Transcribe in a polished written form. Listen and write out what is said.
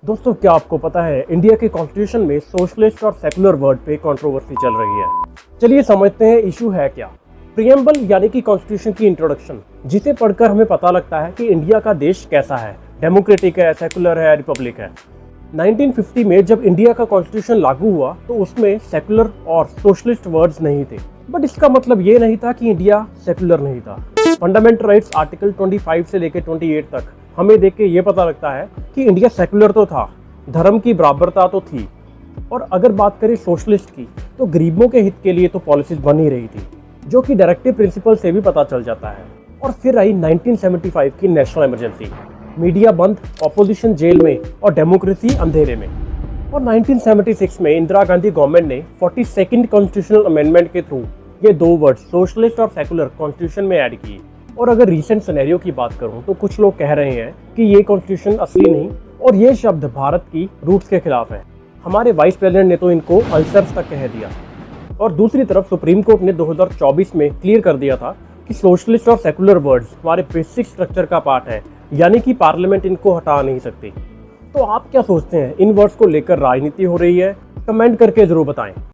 दोस्तों, क्या आपको पता है इंडिया के कॉन्स्टिट्यूशन में सोशलिस्ट और सेकुलर वर्ड पे कंट्रोवर्सी चल रही है। चलिए समझते हैं इशू है क्या। प्रियम्बल यानी कि कॉन्स्टिट्यूशन की इंट्रोडक्शन, जिसे पढ़कर हमें पता लगता है कि इंडिया का देश कैसा है, डेमोक्रेटिक है, सेकुलर है, रिपब्लिक है। 1950 में जब इंडिया का कॉन्स्टिट्यूशन लागू हुआ तो उसमें सेकुलर और सोशलिस्ट वर्ड्स नहीं थे, बट इसका मतलब ये नहीं था कि इंडिया सेकुलर नहीं था। फंडामेंटल राइट्स आर्टिकल 25 से लेकर 28 तक हमें देख के ये पता लगता है कि इंडिया सेकुलर तो था, धर्म की बराबरता तो थी। और अगर बात करें सोशलिस्ट की, तो गरीबों के हित के लिए तो पॉलिसीज बन ही रही थी, जो कि डायरेक्टिव प्रिंसिपल से भी पता चल जाता है। और फिर आई 1975 की नेशनल इमरजेंसी, मीडिया बंद, ऑपोजिशन जेल में और डेमोक्रेसी अंधेरे में। और 1976 में इंदिरा गांधी गवर्नमेंट ने 42nd कॉन्स्टिट्यूशनल अमेंडमेंट के थ्रू ये दो वर्ड सोशलिस्ट और सेकुलर कॉन्स्टिट्यूशन में ऐड किए। और अगर रीसेंट सिनेरियो की बात करूं तो कुछ लोग कह रहे हैं कि ये कॉन्स्टिट्यूशन असली नहीं और ये शब्द भारत की रूट्स के खिलाफ है। हमारे वाइस प्रेसिडेंट ने तो इनको अल्सर्स तक कह दिया। और दूसरी तरफ सुप्रीम कोर्ट ने 2024 में क्लियर कर दिया था कि सोशलिस्ट और सेकुलर वर्ड्स हमारे बेसिक स्ट्रक्चर का पार्ट है, यानी कि पार्लियामेंट इनको हटा नहीं सकती। तो आप क्या सोचते हैं, इन वर्ड्स को लेकर राजनीति हो रही है? कमेंट करके जरूर बताएं।